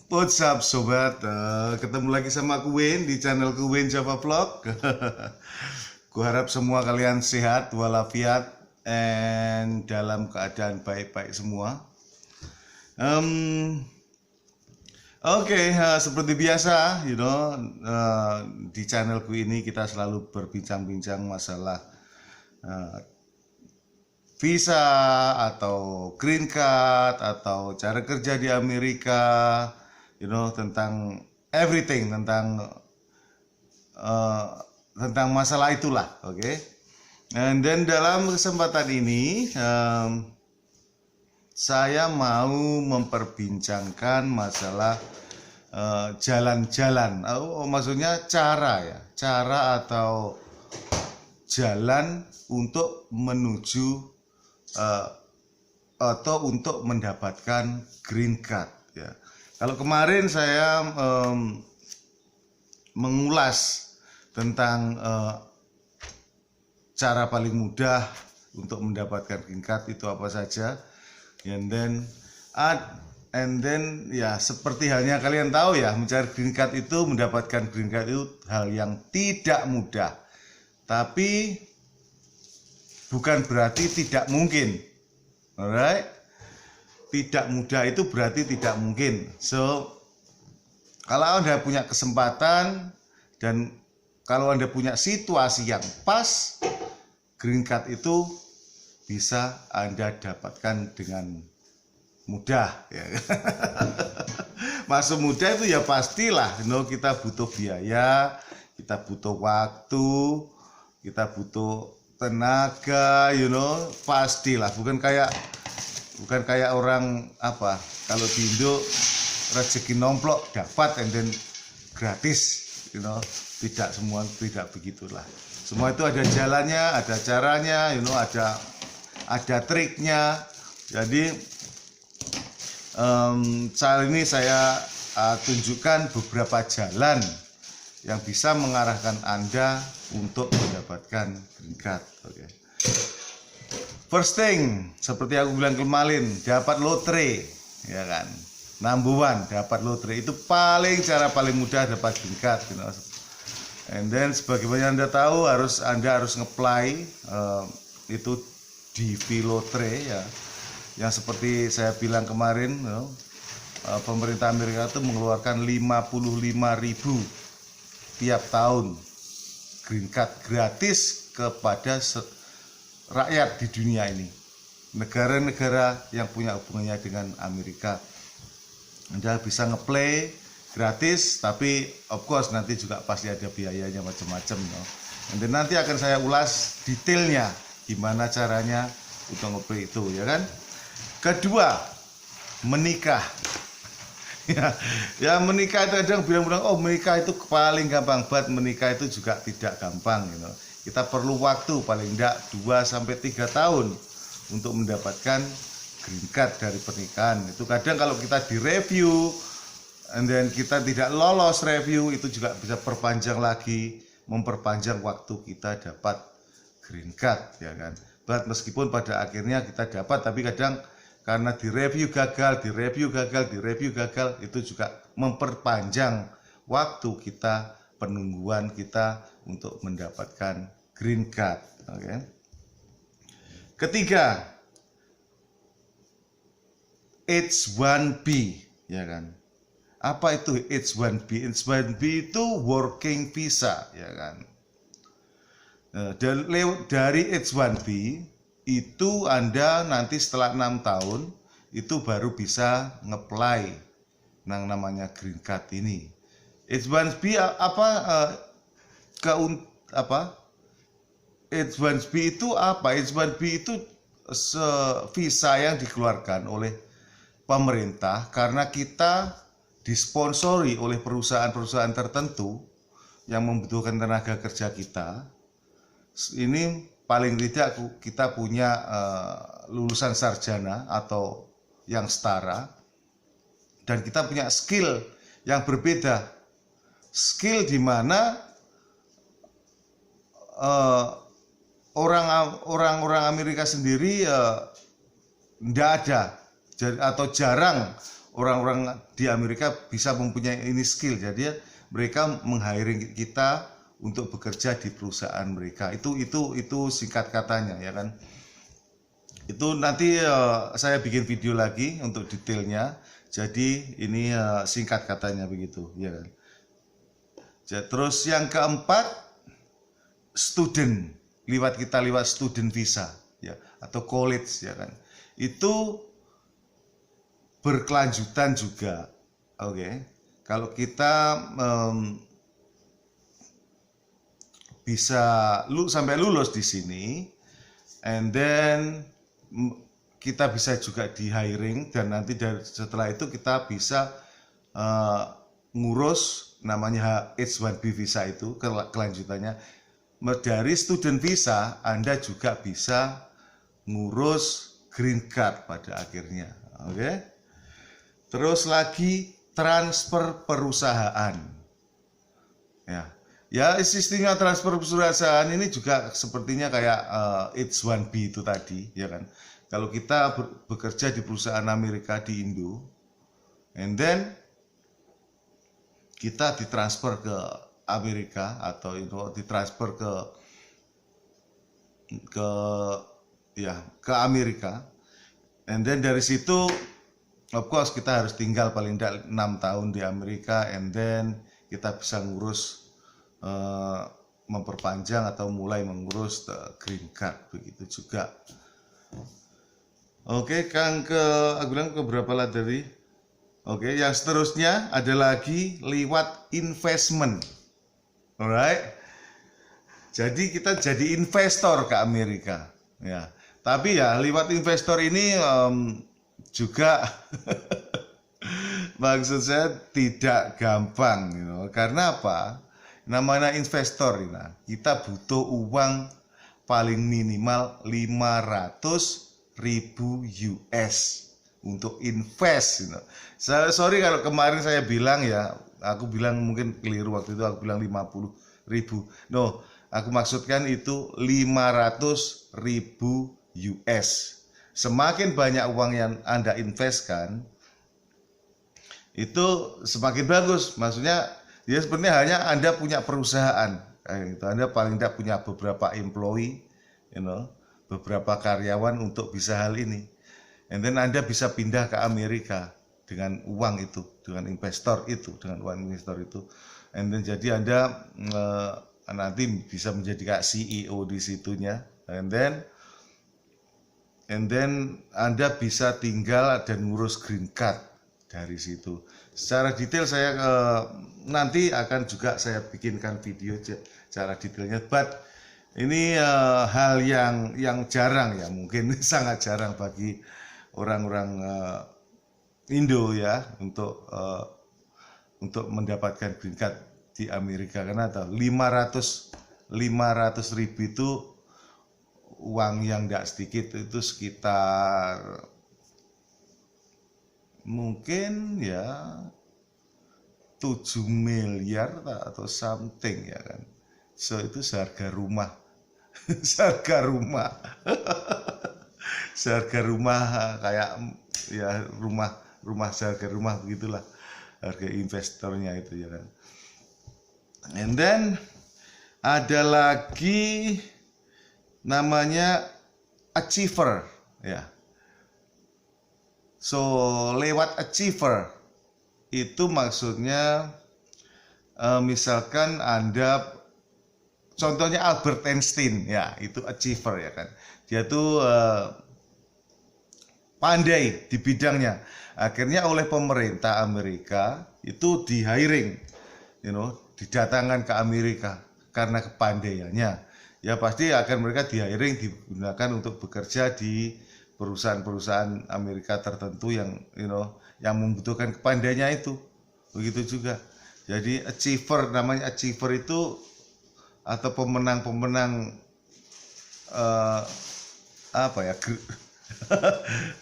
What's up sobat, ketemu lagi sama aku Wayne di channel Wayne Java Vlog. Kuharap semua kalian sehat walafiat and dalam keadaan baik-baik semua. Oke, seperti biasa, di channelku ini kita selalu berbincang-bincang masalah visa atau green card atau cara kerja di Amerika, tentang everything, tentang masalah itulah, oke. And then dalam kesempatan ini saya mau memperbincangkan masalah jalan-jalan, maksudnya cara atau jalan untuk menuju atau untuk mendapatkan green card ya. Kalau kemarin saya mengulas tentang cara paling mudah untuk mendapatkan green card itu apa saja, and then ya seperti halnya kalian tahu ya, mencari green card itu, mendapatkan green card itu hal yang tidak mudah, tapi bukan berarti tidak mungkin. Alright? Tidak mudah itu berarti tidak mungkin. So, kalau Anda punya kesempatan dan kalau Anda punya situasi yang pas, green card itu bisa Anda dapatkan dengan mudah ya. Maksud mudah itu ya pastilah, kita butuh biaya, kita butuh waktu, kita butuh tenaga, pastilah. Bukan kayak orang apa, kalau di Indo rezeki nomplok dapat and then gratis, tidak begitulah. Semua itu ada jalannya, ada caranya, ada triknya. Jadi saat ini saya tunjukkan beberapa jalan yang bisa mengarahkan Anda untuk mendapatkan green card. Okay. First thing, seperti aku bilang kemarin, dapat lotre, ya kan? Number one, dapat lotre itu cara paling mudah dapat green card. And then sebagaimana Anda tahu, Anda harus nge-apply itu DV lotre ya. Yang seperti saya bilang kemarin, pemerintah Amerika itu mengeluarkan 55.000 tiap tahun green card gratis kepada rakyat di dunia ini, negara-negara yang punya hubungannya dengan Amerika. Anda bisa ngeplay gratis, tapi of course nanti juga pasti ada biayanya macam-macam. Dan nanti akan saya ulas detailnya gimana caranya untuk ngeplay itu, ya kan. Kedua, menikah. Ya menikah itu kadang bilang oh menikah itu paling gampang, banget. Menikah itu juga tidak gampang, Kita perlu waktu paling tidak 2-3 tahun untuk mendapatkan green card dari pernikahan. Itu kadang kalau kita direview and then kita tidak lolos review, itu juga bisa memperpanjang waktu kita dapat green card, ya kan. Meskipun pada akhirnya kita dapat, tapi kadang karena direview gagal, itu juga memperpanjang waktu kita, penungguan kita untuk mendapatkan green card. Okay. Ketiga, H1B, ya kan. Apa itu H1B? H1B itu working visa, ya kan. Dan dari H1B itu Anda nanti setelah 6 tahun itu baru bisa nge-apply yang namanya green card ini. H1B H1B itu apa? H1B itu visa yang dikeluarkan oleh pemerintah karena kita disponsori oleh perusahaan-perusahaan tertentu yang membutuhkan tenaga kerja kita. Ini paling tidak kita punya lulusan sarjana atau yang setara, dan kita punya skill yang berbeda. Skill di mana orang-orang Amerika sendiri tidak ada atau jarang orang-orang di Amerika bisa mempunyai ini skill, jadi mereka meng-hiring kita untuk bekerja di perusahaan mereka. Itu singkat katanya ya kan. Itu nanti saya bikin video lagi untuk detailnya. Jadi ini singkat katanya begitu ya kan. Terus yang keempat, student, kita lewat student visa ya atau college ya kan. Itu berkelanjutan juga. Oke. Kalau kita bisa sampai lulus di sini, and then kita bisa juga di hiring, dan nanti setelah itu kita bisa ngurus namanya H1B visa. Itu kelanjutannya dari student visa Anda juga bisa ngurus green card pada akhirnya. Oke. Terus lagi transfer perusahaan. Ya, sistemnya transfer perusahaan ini juga sepertinya kayak H1B itu tadi, ya kan. Kalau kita bekerja di perusahaan Amerika di Indo, and then kita ditransfer ke Amerika atau ditransfer ke Amerika, and then dari situ of course kita harus tinggal paling tidak 6 tahun di Amerika, and then kita bisa ngurus memperpanjang atau mulai mengurus green card begitu juga. Oke, aku bilang ke berapa lah dari. Oke, yang seterusnya ada lagi lewat investment. Alright. Jadi kita jadi investor ke Amerika ya. Tapi ya lewat investor ini juga maksud saya tidak gampang, karena apa? Namanya investor, kita butuh uang paling minimal 500.000 US untuk invest. Sorry kalau kemarin saya bilang ya, aku bilang mungkin keliru waktu itu, aku bilang 50.000. No, aku maksudkan itu 500.000 US. Semakin banyak uang yang Anda investkan, itu semakin bagus. Maksudnya ya sebenarnya hanya Anda punya perusahaan, Anda paling tidak punya beberapa employee, beberapa karyawan untuk bisa hal ini. And then Anda bisa pindah ke Amerika dengan uang itu, dengan uang investor itu. And then jadi Anda nanti bisa menjadi kayak CEO di situnya. And then Anda bisa tinggal dan ngurus green card dari situ. Secara detail saya nanti akan juga saya bikinkan video secara detailnya. But ini hal yang jarang ya, mungkin sangat jarang bagi orang-orang Indo ya untuk mendapatkan green card di Amerika, karena tahu 500.000 itu uang yang tidak sedikit, itu sekitar mungkin ya 7 miliar atau something ya kan. So itu seharga rumah. Seharga rumah kayak ya rumah seharga rumah begitulah harga investornya itu ya kan. And then ada lagi namanya achiever ya. So lewat achiever itu maksudnya misalkan Anda, contohnya Albert Einstein ya, itu achiever ya kan. Dia tuh pandai di bidangnya. Akhirnya oleh pemerintah Amerika itu di hiring, didatangkan ke Amerika karena kepandaiannya. Ya pasti akan mereka di hiring, digunakan untuk bekerja di perusahaan-perusahaan Amerika tertentu yang yang membutuhkan kepandaiannya itu. Begitu juga. Jadi namanya achiever itu atau pemenang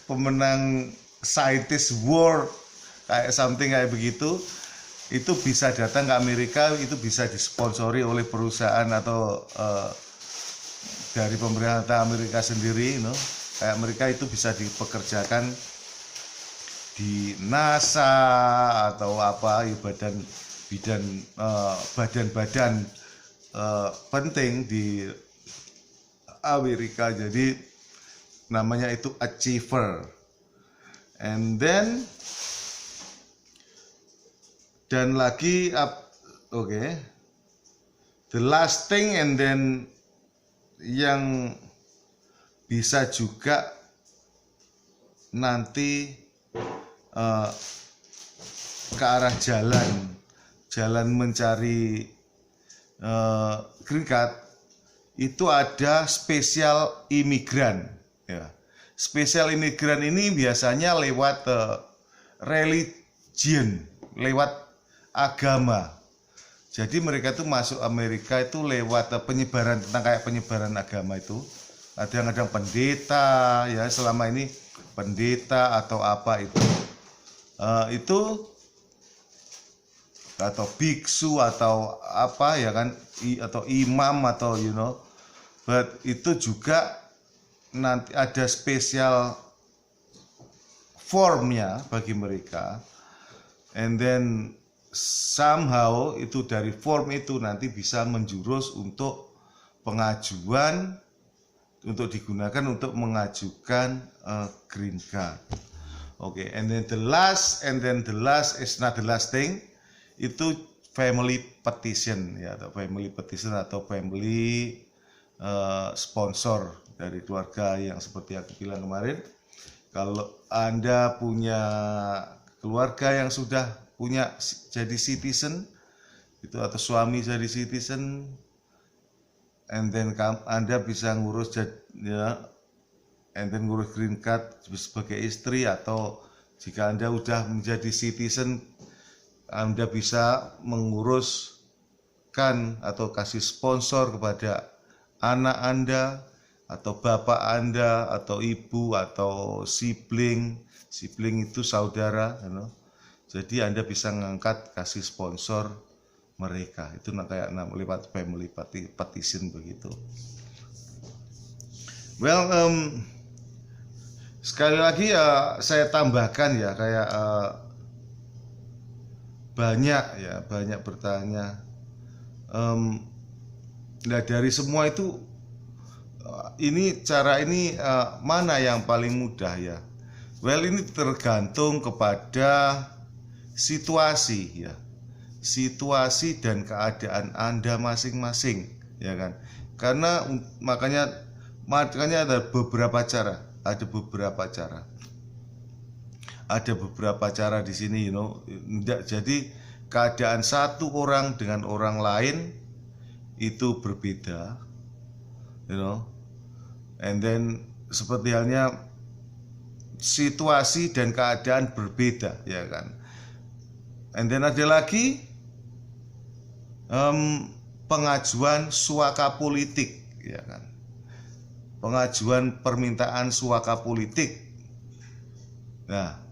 pemenang scientist world kayak something kayak begitu, itu bisa datang ke Amerika, itu bisa disponsori oleh perusahaan atau dari pemerintah Amerika sendiri, kayak mereka itu bisa dipekerjakan di NASA atau apa ya, badan-badan penting di Amerika. Jadi namanya itu achiever. And then dan lagi the last thing, and then yang bisa juga nanti ke arah jalan mencari green card itu ada spesial imigran ya. Spesial imigran ini biasanya lewat religion, lewat agama. Jadi mereka itu masuk Amerika itu lewat penyebaran, tentang kayak penyebaran agama itu. Ada yang kadang pendeta ya, selama ini pendeta atau apa itu atau biksu atau apa ya kan, atau imam atau but itu juga nanti ada spesial formnya bagi mereka, and then somehow itu dari form itu nanti bisa menjurus untuk pengajuan, untuk digunakan untuk mengajukan green card. And then the last is not the last thing, itu family petition ya, atau family petition atau family sponsor dari keluarga yang seperti aku bilang kemarin. Kalau Anda punya keluarga yang sudah punya jadi citizen itu, atau suami jadi citizen, and then Anda bisa ngurus and then ngurus green card sebagai istri, atau jika Anda sudah menjadi citizen Anda bisa menguruskan atau kasih sponsor kepada anak Anda atau bapak Anda atau ibu atau sibling itu saudara, jadi Anda bisa ngangkat kasih sponsor mereka. Itu kayak lewat family petition begitu. Well, sekali lagi saya tambahkan ya, kayak banyak bertanya. Nah dari semua itu cara ini mana yang paling mudah ya? Well, ini tergantung kepada situasi ya, situasi dan keadaan Anda masing-masing ya kan. Karena makanya ada beberapa cara, ada beberapa cara di sini, jadi keadaan satu orang dengan orang lain itu berbeda, and then seperti halnya situasi dan keadaan berbeda ya kan. And then ada lagi pengajuan suaka politik ya kan, pengajuan permintaan suaka politik. Nah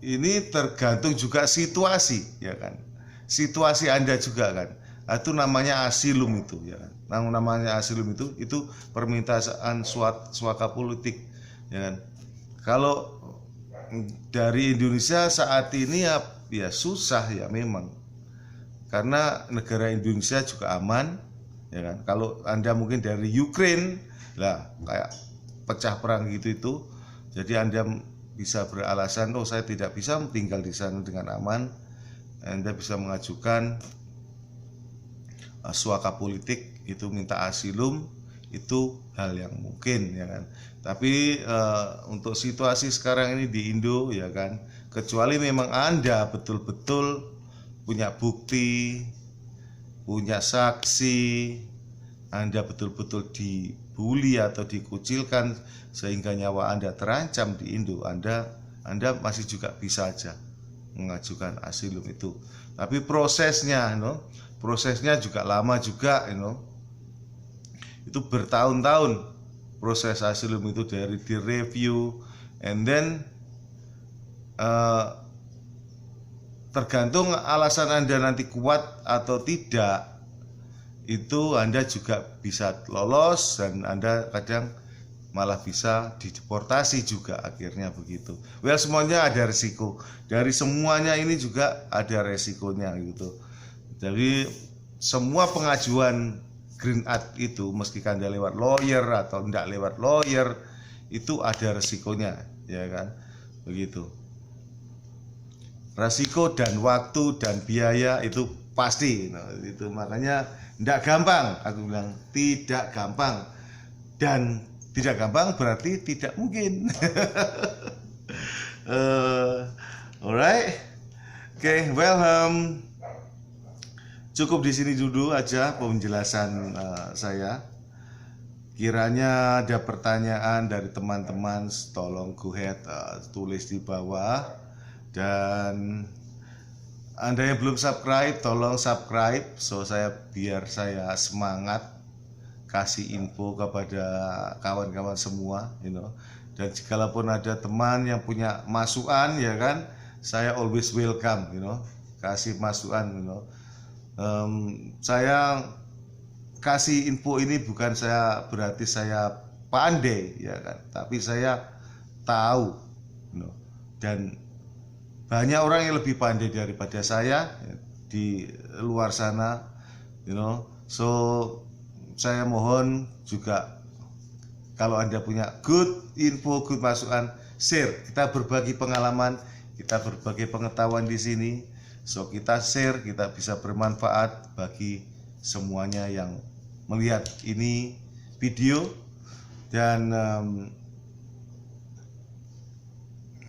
ini tergantung juga situasi ya kan, situasi Anda juga kan. Itu namanya asilum itu ya kan. Namanya asilum itu permintaan suaka politik ya kan. Kalau dari Indonesia saat ini ya susah ya memang, karena negara Indonesia juga aman ya kan. Kalau Anda mungkin dari Ukraine lah, kayak pecah perang gitu jadi Anda bisa beralasan, saya tidak bisa tinggal di sana dengan aman. Anda bisa mengajukan suaka politik, itu minta asilum, itu hal yang mungkin ya kan. Tapi untuk situasi sekarang ini di Indo ya kan, kecuali memang Anda betul-betul punya bukti, punya saksi, Anda betul-betul dibully atau dikucilkan sehingga nyawa Anda terancam di Indo, Anda masih juga bisa aja mengajukan asilum itu. Tapi prosesnya juga lama juga, itu bertahun-tahun proses asilum itu, dari direview, and then tergantung alasan Anda nanti kuat atau tidak, itu Anda juga bisa lolos, dan Anda kadang malah bisa dideportasi juga akhirnya begitu. Well, semuanya ada resiko. Dari semuanya ini juga ada resikonya gitu. Jadi semua pengajuan green card itu meski Anda lewat lawyer atau tidak lewat lawyer itu ada resikonya, ya kan? Begitu. Resiko dan waktu dan biaya itu pasti. Nah, itu makanya tidak gampang. Aku bilang tidak gampang. Dan tidak gampang berarti tidak mungkin. Alright, well, cukup di sini dulu aja penjelasan saya. Kiranya ada pertanyaan dari teman-teman, tolong go ahead tulis di bawah. Dan Anda yang belum subscribe, tolong subscribe biar saya semangat kasih info kepada kawan-kawan semua, Dan jikalaupun ada teman yang punya masukan, ya kan, saya always welcome, kasih masukan, Saya kasih info ini bukan berarti saya pandai, ya kan, tapi saya tahu, dan banyak orang yang lebih pandai daripada saya di luar sana, So saya mohon juga kalau Anda punya good info, good masukan, share. Kita berbagi pengalaman, kita berbagi pengetahuan di sini. So kita share, kita bisa bermanfaat bagi semuanya yang melihat ini video. Dan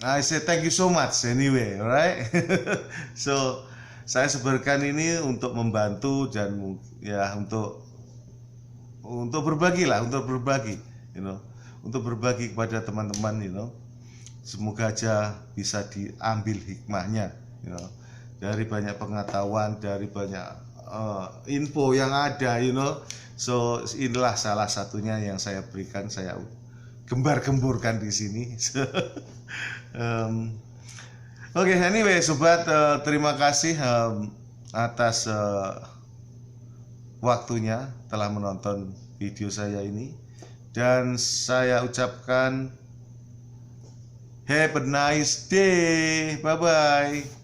I say thank you so much anyway, alright? So saya sebarkan ini untuk membantu dan ya untuk berbagi, untuk berbagi kepada teman-teman, Semoga aja bisa diambil hikmahnya, dari banyak pengetahuan, dari banyak info yang ada, So inilah salah satunya yang saya berikan, saya gembar-gemburkan di sini. Oke, anyway, sobat, terima kasih atas waktunya telah menonton video saya ini, dan saya ucapkan have a nice day, bye bye.